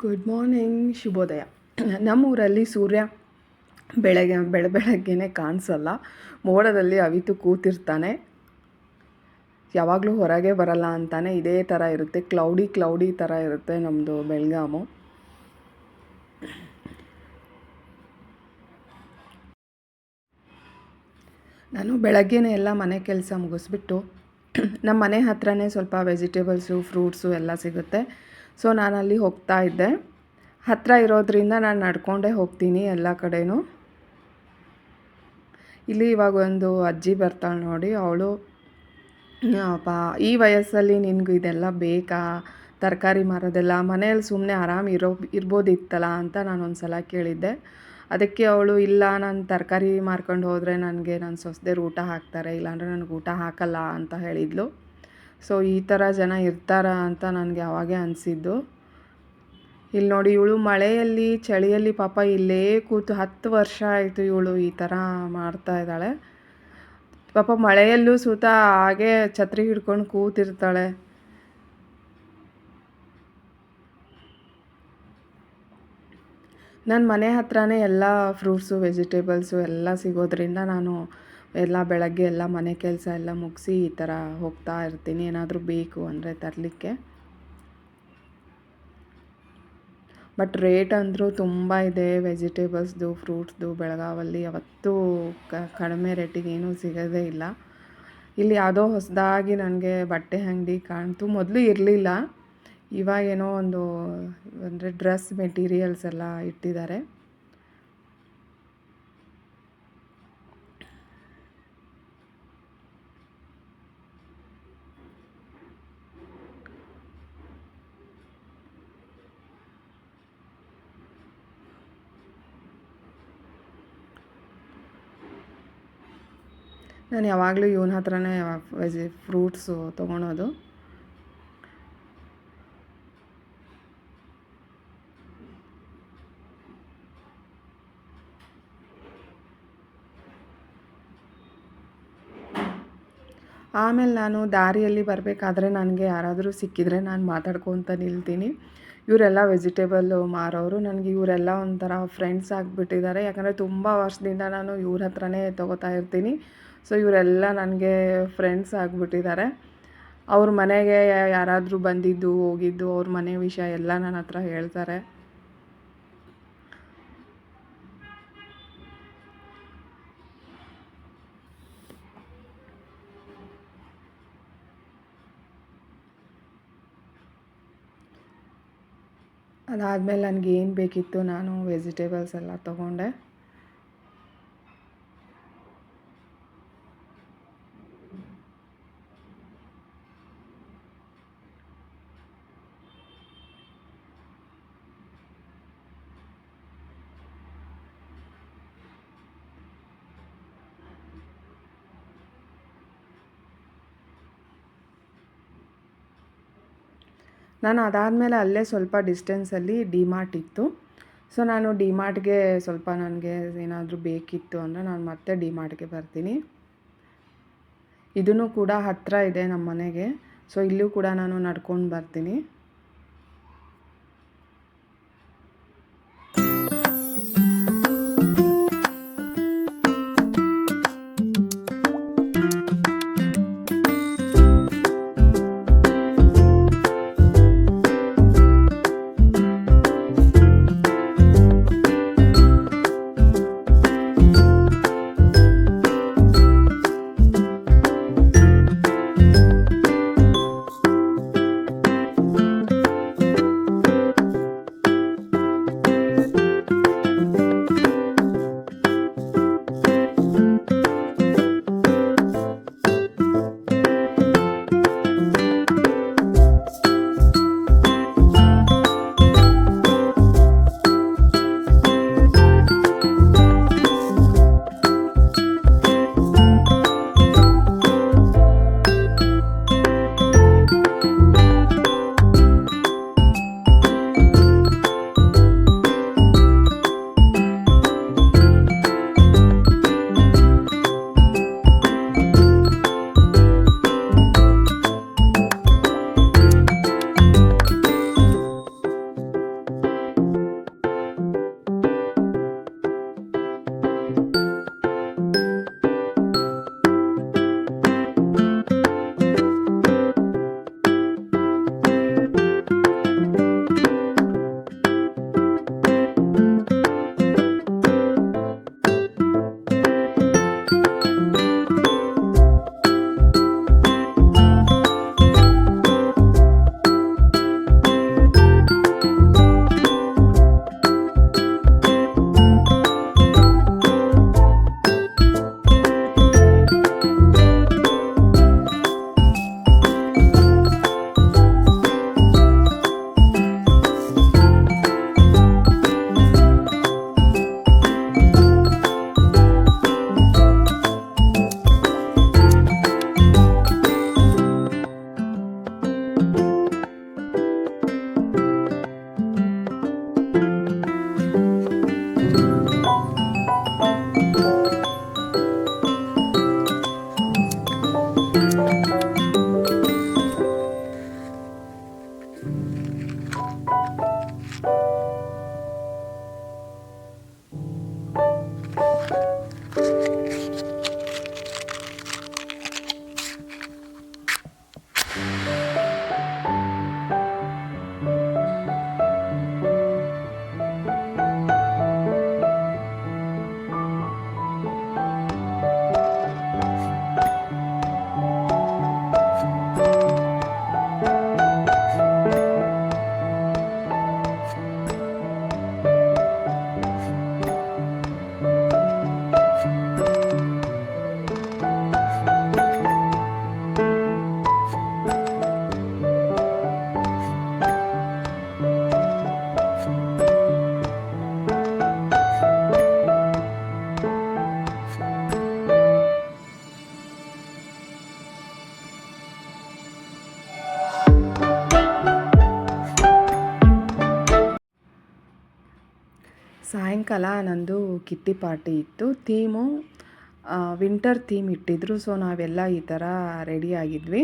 Good morning, ಶುಭೋದಯ. ನಮ್ಮೂರಲ್ಲಿ ಸೂರ್ಯ ಬೆಳಗ್ಗೆನೇ ಕಾಣಿಸಲ್ಲ. ಮೋಡದಲ್ಲಿ ಅವಿತು ಕೂತಿರ್ತಾನೆ. ಯಾವಾಗಲೂ ಹೊರಗೆ ಬರಲ್ಲ ಅಂತಾನೆ. ಇದೇ ಥರ ಇರುತ್ತೆ, ಕ್ಲೌಡಿ ಥರ ಇರುತ್ತೆ ನಮ್ಮದು ಬೆಳಗಾಮು. ನಾನು ಬೆಳಗ್ಗೆನೇ ಎಲ್ಲ ಮನೆ ಕೆಲಸ ಮುಗಿಸ್ಬಿಟ್ಟು ನಮ್ಮ ಮನೆ ಹತ್ರನೇ ಸ್ವಲ್ಪ ವೆಜಿಟೇಬಲ್ಸು, ಫ್ರೂಟ್ಸು ಎಲ್ಲ ಸಿಗುತ್ತೆ. ಸೊ ನಾನು ಅಲ್ಲಿ ಹೋಗ್ತಾ ಇದ್ದೆ. ಹತ್ತಿರ ಇರೋದ್ರಿಂದ ನಾನು ನಡ್ಕೊಂಡೇ ಹೋಗ್ತೀನಿ ಎಲ್ಲ ಕಡೆನೂ. ಇಲ್ಲಿ ಇವಾಗ ಒಂದು ಅಜ್ಜಿ ಬರ್ತಾಳೆ ನೋಡಿ. ಅವಳು ಈ ವಯಸ್ಸಲ್ಲಿ ನಿನಗೂ ಇದೆಲ್ಲ ಬೇಕಾ, ತರಕಾರಿ ಮಾರೋದೆಲ್ಲ, ಮನೆಯಲ್ಲಿ ಸುಮ್ಮನೆ ಇರ್ಬೋದಿತ್ತಲ್ಲ ಅಂತ ನಾನು ಒಂದು ಸಲ ಕೇಳಿದ್ದೆ. ಅದಕ್ಕೆ ಅವಳು, ಇಲ್ಲ, ನಾನು ತರಕಾರಿ ಮಾರ್ಕೊಂಡು ಹೋದರೆ ನನಗೆ ನನ್ನ ಸೊಸೆದೇರು ಊಟ ಹಾಕ್ತಾರೆ, ಇಲ್ಲಾಂದರೆ ನನಗೆ ಊಟ ಹಾಕಲ್ಲ ಅಂತ ಹೇಳಿದ್ಲು. ಸೊ ಈ ಥರ ಜನ ಇರ್ತಾರ ಅಂತ ನನಗೆ ಅವಾಗೇ ಅನಿಸಿದ್ದು. ಇಲ್ಲಿ ನೋಡಿ, ಇವಳು ಮಳೆಯಲ್ಲಿ ಚಳಿಯಲ್ಲಿ ಪಾಪ ಇಲ್ಲೇ ಕೂತು 10 ವರ್ಷ ಆಯಿತು ಇವಳು ಈ ಥರ ಮಾಡ್ತಾ ಇದ್ದಾಳೆ. ಪಾಪ ಮಳೆಯಲ್ಲೂ ಸುತ ಹಾಗೆ ಛತ್ರಿ ಹಿಡ್ಕೊಂಡು ಕೂತಿರ್ತಾಳೆ. ನನ್ನ ಮನೆ ಹತ್ರನೇ ಎಲ್ಲ ಫ್ರೂಟ್ಸು, ವೆಜಿಟೇಬಲ್ಸು ಎಲ್ಲ ಸಿಗೋದ್ರಿಂದ ನಾನು ಎಲ್ಲ ಬೆಳಗ್ಗೆ ಎಲ್ಲ ಮನೆ ಕೆಲಸ ಎಲ್ಲ ಮುಗಿಸಿ ಈ ಥರ ಹೋಗ್ತಾ ಇರ್ತೀನಿ, ಏನಾದರೂ ಬೇಕು ಅಂದರೆ ತರಲಿಕ್ಕೆ. ಬಟ್ ರೇಟ್ ಅಂದರೂ ತುಂಬ ಇದೆ ವೆಜಿಟೇಬಲ್ಸ್ದು, ಫ್ರೂಟ್ಸ್ದು. ಬೆಳಗಾವಲ್ಲಿ ಯಾವತ್ತೂ ಕಡಿಮೆ ರೇಟಿಗೆ ಏನೂ ಸಿಗೋದೇ ಇಲ್ಲ. ಇಲ್ಲಿ ಯಾವುದೋ ಹೊಸದಾಗಿ ನನಗೆ ಬಟ್ಟೆ ಅಂಗಡಿ ಕಾಣ್ತು. ಮೊದಲು ಇರಲಿಲ್ಲ, ಇವಾಗೇನೋ ಒಂದು ಅಂದರೆ ಡ್ರೆಸ್ ಮೆಟೀರಿಯಲ್ಸ್ ಎಲ್ಲ ಇಟ್ಟಿದ್ದಾರೆ. ನಾನು ಯಾವಾಗಲೂ ಇವನ ಹತ್ರನೇ ಫ್ರೂಟ್ಸು ತೊಗೊಳೋದು. ಆಮೇಲೆ ನಾನು ದಾರಿಯಲ್ಲಿ ಬರಬೇಕಾದ್ರೆ ನನಗೆ ಯಾರಾದರೂ ಸಿಕ್ಕಿದರೆ ನಾನು ಮಾತಾಡ್ಕೊತ ನಿಲ್ತೀನಿ. ಇವರೆಲ್ಲ ವೆಜಿಟೇಬಲ್ಲು ಮಾರೋರು. ನನಗೆ ಇವರೆಲ್ಲ ಒಂಥರ ಫ್ರೆಂಡ್ಸ್ ಆಗಿಬಿಟ್ಟಿದ್ದಾರೆ. ಯಾಕಂದರೆ ತುಂಬ ವರ್ಷದಿಂದ ನಾನು ಇವ್ರ ಹತ್ರನೇ ತೊಗೋತಾ ಇರ್ತೀನಿ. ಸೊ ಇವರೆಲ್ಲ ನನಗೆ ಫ್ರೆಂಡ್ಸ್ ಆಗಿಬಿಟ್ಟಿದ್ದಾರೆ. ಅವ್ರ ಮನೆಗೆ ಯಾರಾದರೂ ಬಂದಿದ್ದು ಹೋಗಿದ್ದು, ಅವ್ರ ಮನೆ ವಿಷಯ ಎಲ್ಲ ನನ್ನ ಹತ್ರ ಹೇಳ್ತಾರೆ. ಅದಾದಮೇಲೆ ನನಗೆ ಏನು ಬೇಕಿತ್ತು ನಾನು ವೆಜಿಟೇಬಲ್ಸ್ ಎಲ್ಲ ತೊಗೊಂಡೆ. ನಾನು ಅದಾದಮೇಲೆ ಅಲ್ಲೇ ಸ್ವಲ್ಪ ಡಿಸ್ಟೆನ್ಸಲ್ಲಿ ಡಿ-ಮಾರ್ಟ್ ಇತ್ತು. ಸೊ ನಾನು ಡಿ-ಮಾರ್ಟ್ಗೆ ಸ್ವಲ್ಪ ನನಗೆ ಏನಾದರೂ ಬೇಕಿತ್ತು ಅಂದರೆ ನಾನು ಮತ್ತೆ ಡಿ-ಮಾರ್ಟ್ಗೆ ಬರ್ತೀನಿ. ಇದೂ ಕೂಡ ಹತ್ತಿರ ಇದೆ ನಮ್ಮ ಮನೆಗೆ. ಸೊ ಇಲ್ಲೂ ಕೂಡ ನಾನು ನಡ್ಕೊಂಡು ಬರ್ತೀನಿ. ಸಾಯಂಕಾಲ ನಂದು ಕಿಟ್ಟಿ ಪಾರ್ಟಿ ಇತ್ತು. ಥೀಮು ವಿಂಟರ್ ಥೀಮ್ ಇಟ್ಟಿದ್ರು. ಸೊ ನಾವೆಲ್ಲ ಈ ಥರ ರೆಡಿ ಆಗಿದ್ವಿ.